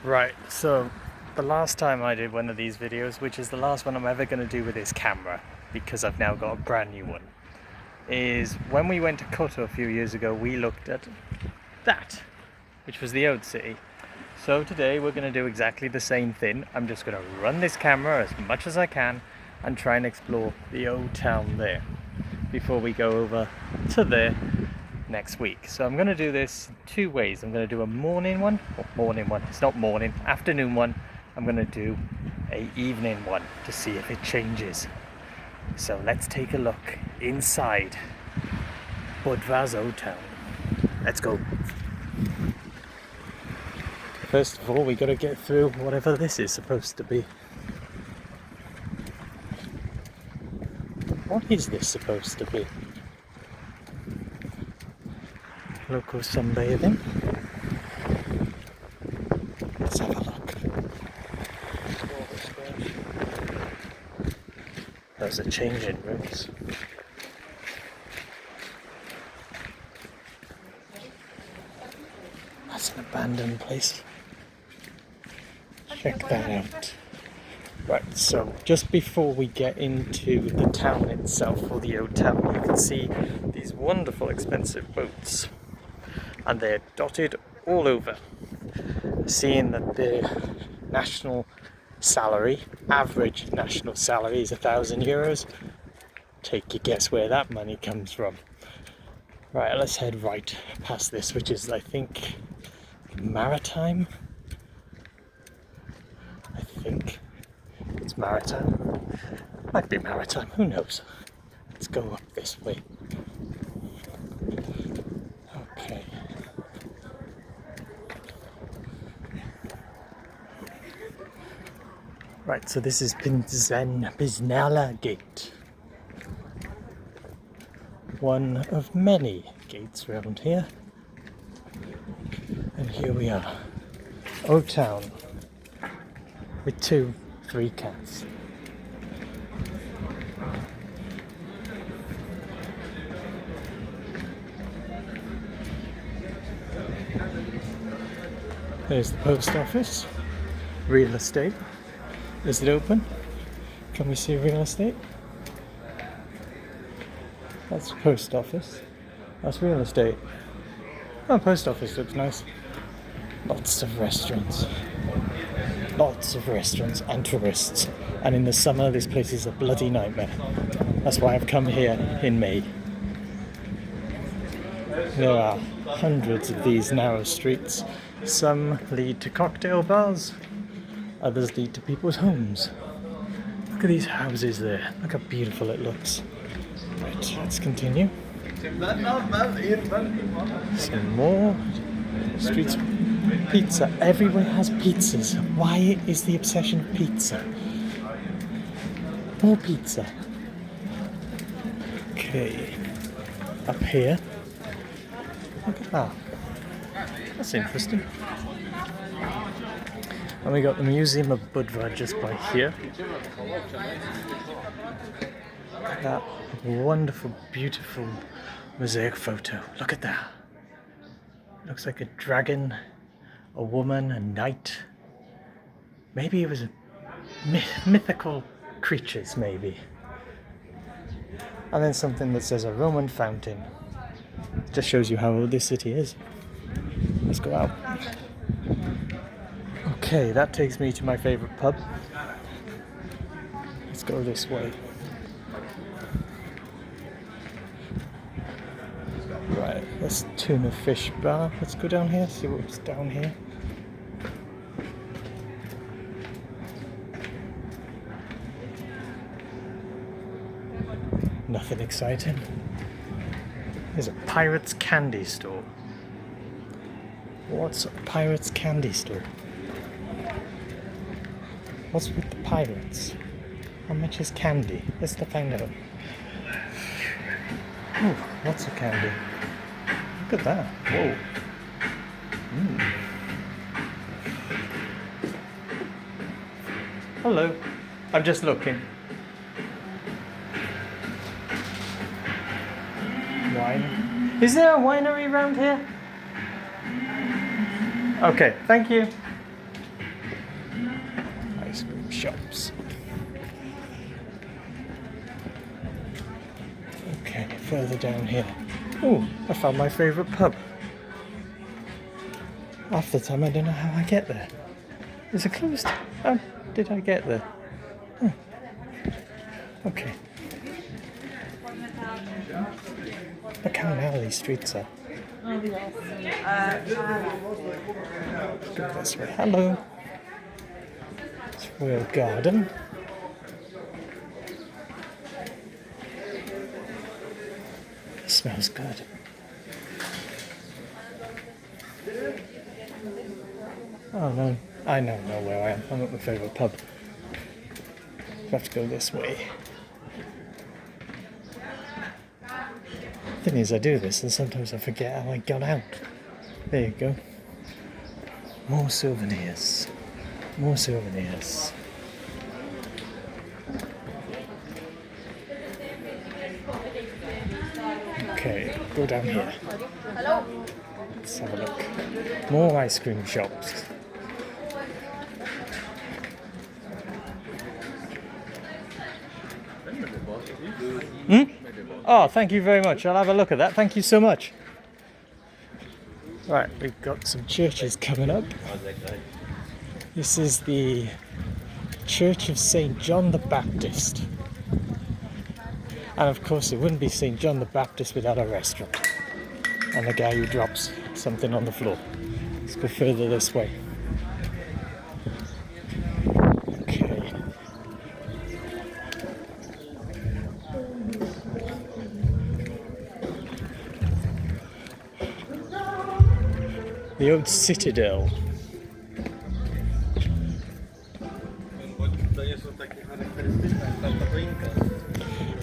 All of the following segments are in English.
Right, so the last time I did one of these videos, which is the last one I'm ever going to do with this camera, because I've now got a brand new one, is when we went to Koto a few years ago, we looked at that, which was the old city. So today we're going to do exactly the same thing. I'm just going to run this camera as much as I can and try and explore the old town there before we go over to there next week. So I'm going to do this two ways. I'm going to do a morning one, it's not morning, afternoon one. I'm going to do a evening one to see if it changes. So let's take a look inside Budva's old town. Let's go. First of all, we got to get through whatever this is supposed to be. What is this supposed to be? Local sunbathing. Let's have a look. Those are changing rooms. That's an abandoned place. Check that out. Right, so just before we get into the town itself, or the old town, you can see these wonderful expensive boats. And they're dotted all over. Seeing that the national salary, average national salary, is €1,000, take your guess where that money comes from. Right, let's head right past this, which is, I think, maritime. I think it's maritime. Might be maritime, who knows? Let's go up this way. Okay. Right, so this is Biznala Gate. One of many gates around here. And here we are. Old town. With 3 cats. There's the post office. Real estate. Is it open? Can we see real estate? That's the post office. That's real estate. Oh, post office looks nice. Lots of restaurants. Lots of restaurants and tourists. And in the summer, this place is a bloody nightmare. That's why I've come here in May. There are hundreds of these narrow streets. Some lead to cocktail bars. Others lead to people's homes. Look at these houses there. Look how beautiful it looks. Right, let's continue. Some more streets. Pizza. Everyone has pizzas. Why is the obsession of pizza? More pizza. Okay. Up here. Look at that. That's interesting. And we got the Museum of Budva just by here. That wonderful, beautiful mosaic photo. Look at that. Looks like a dragon, a woman, a knight. Maybe it was a mythical creatures, maybe. And then something that says a Roman fountain. Just shows you how old this city is. Let's go out. Okay, that takes me to my favourite pub. Let's go this way. Right, that's Tuna Fish Bar. Let's go down here, see what's down here. Nothing exciting. There's a Pirate's Candy Store. What's a Pirate's Candy Store? What's with the pirates? How much is candy? Let's find out. Oh, lots of candy. Look at that. Whoa. Hello. I'm just looking. Wine. Is there a winery around here? Okay, thank you. shops. Okay, further down here. Oh, I found my favourite pub. Half the time I don't know how I get there. Is it closed? How did I get there? Okay. Look how narrow these streets are. Go this way. Hello. It's Royal Garden. It smells good. Oh no, I know where I am. I'm at my favourite pub. I have to go this way. Thing is, I do this and sometimes I forget how I got out. There you go. More souvenirs. More souvenirs. Okay, go down here. Let's have a look. More ice cream shops. Oh, thank you very much. I'll have a look at that. Thank you so much. Right, we've got some churches coming up. This is the Church of St. John the Baptist. And of course it wouldn't be St. John the Baptist without a restaurant. And a guy who drops something on the floor. Let's go further this way. Okay. The old citadel.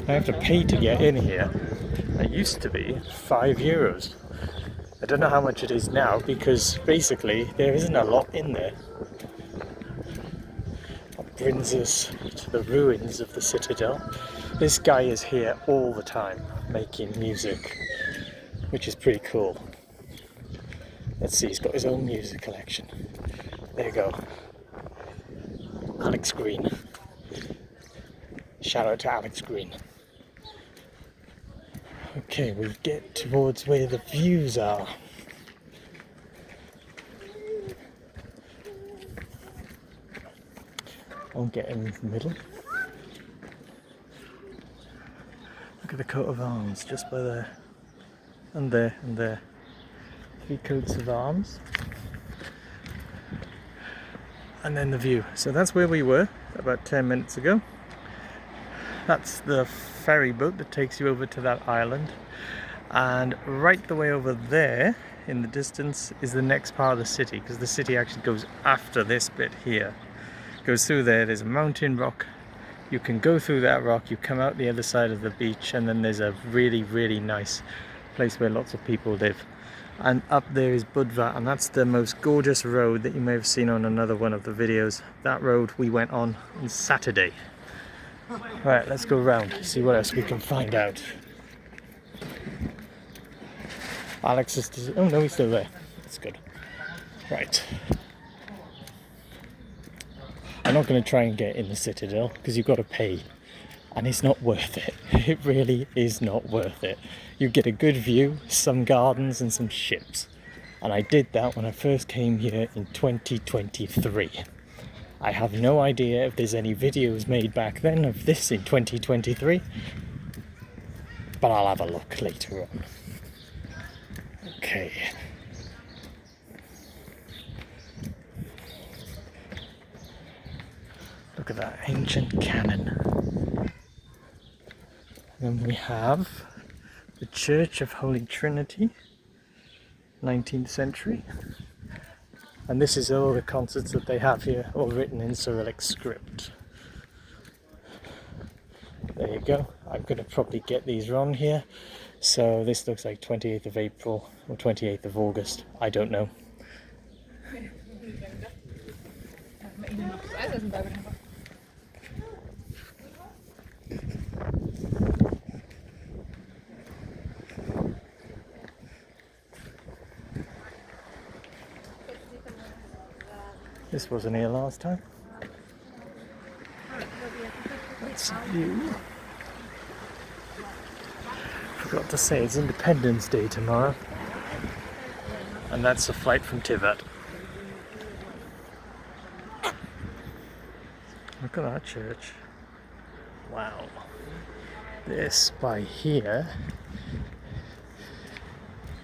I have to pay to get in here. It used to be €5. I don't know how much it is now because basically there isn't a lot in there. That brings us to the ruins of the citadel. This guy is here all the time making music, which is pretty cool. Let's see, he's got his own music collection. There you go. Alex Green. Shout out to Alex Green. Okay, we get towards where the views are. I'll get in the middle. Look at the coat of arms just by there. And there, and there. 3 coats of arms. And then the view. So that's where we were about 10 minutes ago. That's the ferry boat that takes you over to that island, and right the way over there in the distance is the next part of the city, because the city actually goes after this bit here. It goes through there. There's a mountain rock, you can go through that rock, you come out the other side of the beach, and then there's a really nice place where lots of people live. And up there is Budva, and that's the most gorgeous road that you may have seen on another one of the videos. That road we went on Saturday. Right, let's go around, see what else we can find out. Alex is... oh no, he's still there. That's good. Right. I'm not going to try and get in the citadel, because you've got to pay. And it's not worth it. It really is not worth it. You get a good view, some gardens and some ships. And I did that when I first came here in 2023. I have no idea if there's any videos made back then of this in 2023, but I'll have a look later on. Okay. Look at that ancient cannon. Then we have the Church of Holy Trinity, 19th century. And this is all the concerts that they have here, all written in Cyrillic script. There you go. I'm going to probably get these wrong here. So this looks like 28th of April or 28th of August. I don't know. This wasn't here last time. Lots of view. Forgot to say it's Independence Day tomorrow. And that's a flight from Tivat. Look at that church. Wow. This by here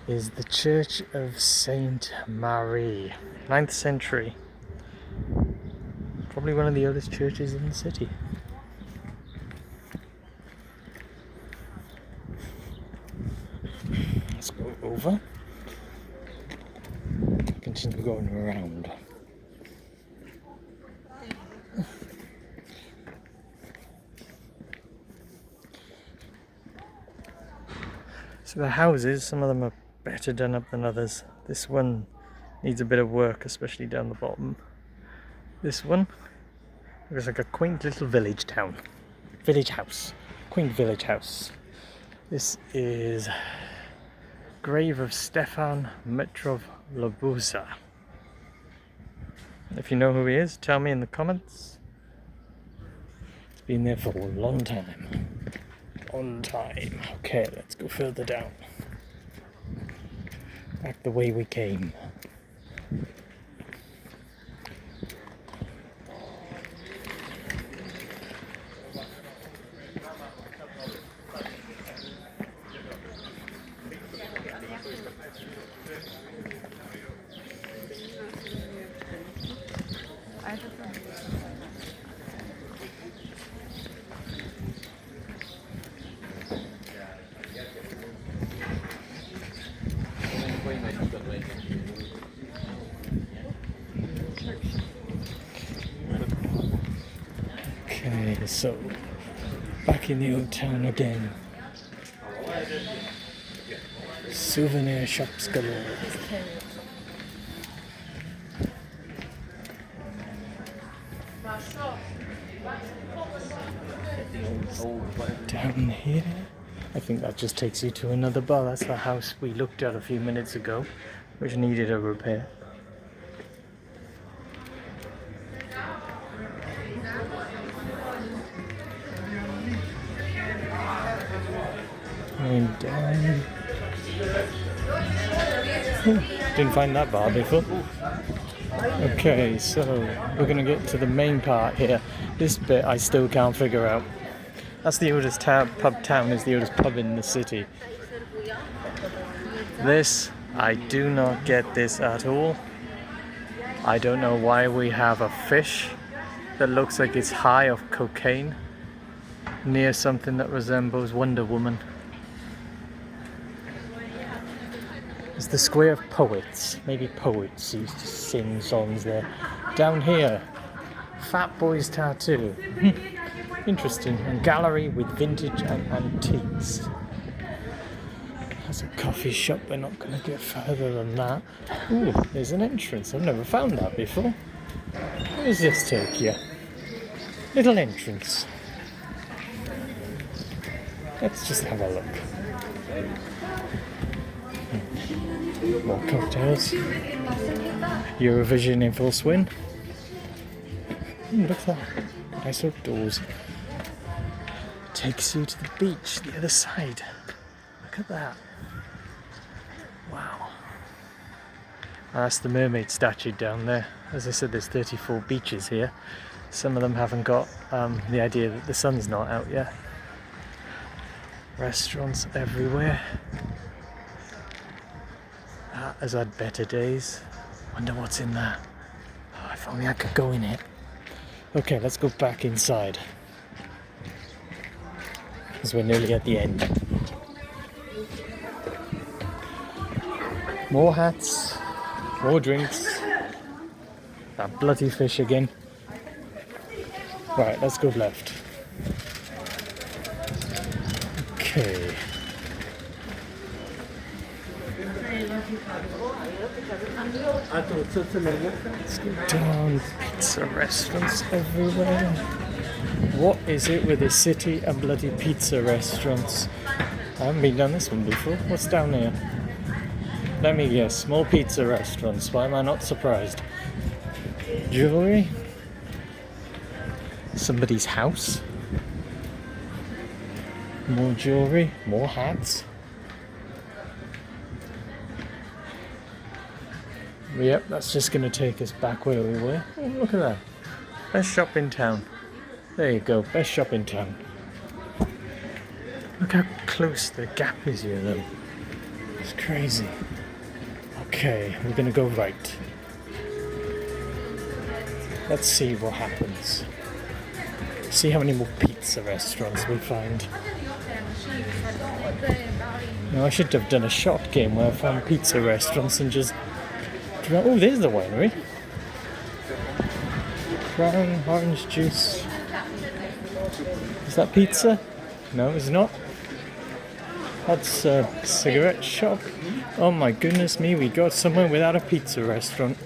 is the Church of Saint Marie, 9th century. Probably one of the oldest churches in the city. Let's go over. Continue going around. So the houses, some of them are better done up than others. This one needs a bit of work, especially down the bottom. This one looks like a quaint little village town. Village house. Quaint village house. This is grave of Stefan Metrov Lobusa. If you know who he is, tell me in the comments. It's been there for a long time. On time. Okay, let's go further down. Back the way we came. Okay, so back in the old town again. Souvenir shops galore. Down here, I think that just takes you to another bar. That's the house we looked at a few minutes ago, which needed a repair. And down. Didn't find that bar before. Okay, so we're gonna get to the main part here. This bit I still can't figure out. That's the oldest pub town, is the oldest pub in the city. This, I do not get this at all. I don't know why we have a fish that looks like it's high off cocaine near something that resembles Wonder Woman. It's the Square of Poets. Maybe poets used to sing songs there. Down here, Fat Boy's Tattoo. Interesting. And gallery with vintage and antiques. That's a coffee shop. We're not going to get further than that. Ooh, there's an entrance. I've never found that before. Where does this take you? Little entrance. Let's just have a look. More cocktails. Eurovision in full swing. Look at that. Nice outdoors. Takes you to the beach, the other side. Look at that. Wow. That's the mermaid statue down there. As I said, there's 34 beaches here. Some of them haven't got the idea that the sun's not out yet. Restaurants everywhere. That has had better days. Wonder what's in there. Oh, if only I could go in it. Okay, let's go back inside. Because we're nearly at the end. More hats. More drinks. That bloody fish again. Right, let's go left. Okay. Let's go down. Pizza restaurants everywhere. What is it with this city and bloody pizza restaurants? I haven't been down this one before. What's down here? Let me guess. Small pizza restaurants. Why am I not surprised? Jewelry? Somebody's house? More jewellery, more hats. Yep, that's just going to take us back where we were. Oh, look at that. Best shop in town. There you go, best shop in town. Look how close the gap is here though. It's crazy. Okay, we're going to go right. Let's see what happens. See how many more pizza restaurants we find. Now, I should have done a shot game where I found pizza restaurants and just... Oh, there's the winery. Crown, orange juice. Is that pizza? No, it's not. That's a cigarette shop. Oh my goodness me, we got somewhere without a pizza restaurant.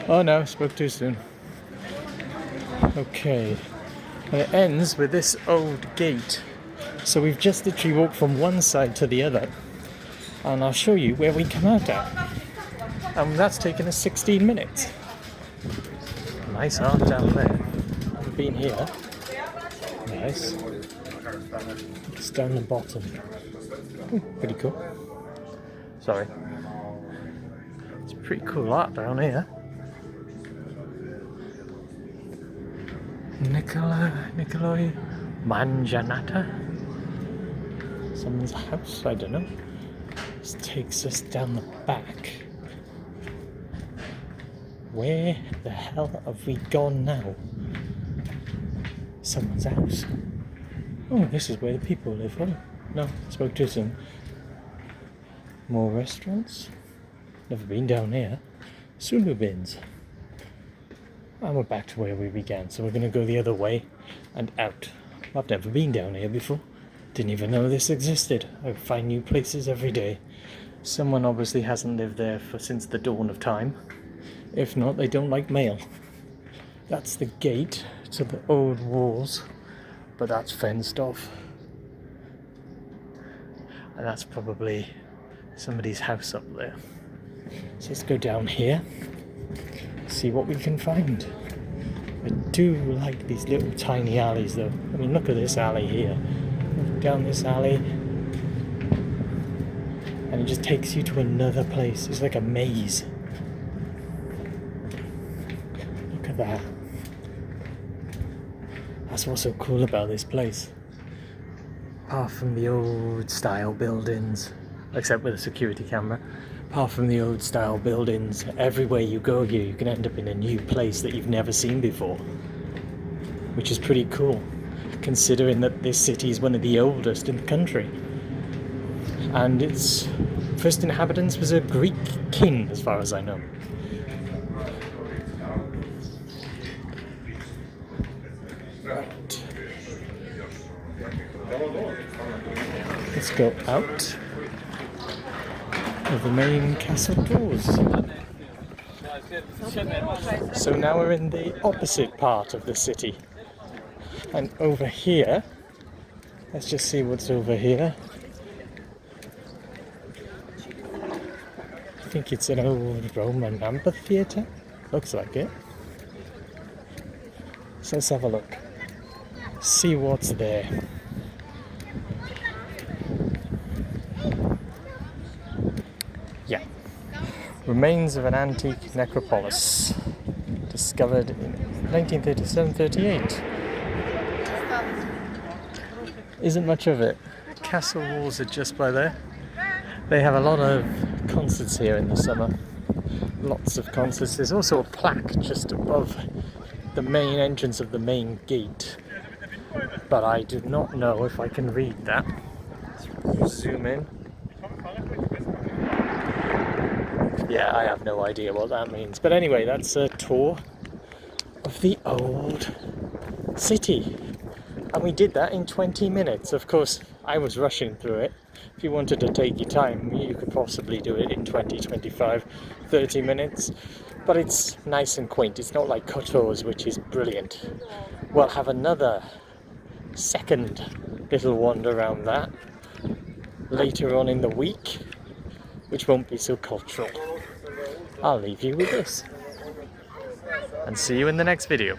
Oh no, spoke too soon. Okay. And it ends with this old gate. So we've just literally walked from one side to the other. And I'll show you where we come out at. And that's taken us 16 minutes. Nice art down there. Haven't been here. Nice. It's down the bottom. Ooh, pretty cool. Sorry. It's pretty cool art down here. Nikolai Manjanata. Someone's house, I don't know. This takes us down the back. Where the hell have we gone now? Someone's house. Oh, this is where the people live. Oh, no, spoke too soon. More restaurants. Never been down here. Sulu bins. And we're back to where we began, so we're going to go the other way and out. I've never been down here before. Didn't even know this existed. I find new places every day. Someone obviously hasn't lived there since the dawn of time. If not, they don't like mail. That's the gate to the old walls, but that's fenced off. And that's probably somebody's house up there. So let's go down here, see what we can find. I do like these little tiny alleys though. I mean, look at this alley here. Down this alley, and it just takes you to another place. It's like a maze. Look at that. That's what's so cool about this place. Apart from the old style buildings, except with a security camera, apart from the old style buildings, everywhere you go here you can end up in a new place that you've never seen before, which is pretty cool, considering that this city is one of the oldest in the country. And its first inhabitants was a Greek king, as far as I know. Right. Let's go out of the main castle doors. So now we're in the opposite part of the city. And over here, let's just see what's over here. I think it's an old Roman amphitheatre. Looks like it. So let's have a look. See what's there. Yeah. Remains of an antique necropolis. Discovered in 1937-38. Isn't much of it. Castle walls are just by there. They have a lot of concerts here in the summer. Lots of concerts. There's also a plaque just above the main entrance of the main gate. But I do not know if I can read that. Let's zoom in. Yeah, I have no idea what that means. But anyway, that's a tour of the old city. And we did that in 20 minutes. Of course, I was rushing through it. If you wanted to take your time, you could possibly do it in 20, 25, 30 minutes. But it's nice and quaint. It's not like Kotor's, which is brilliant. We'll have another second little wander around that later on in the week, which won't be so cultural. I'll leave you with this. And see you in the next video.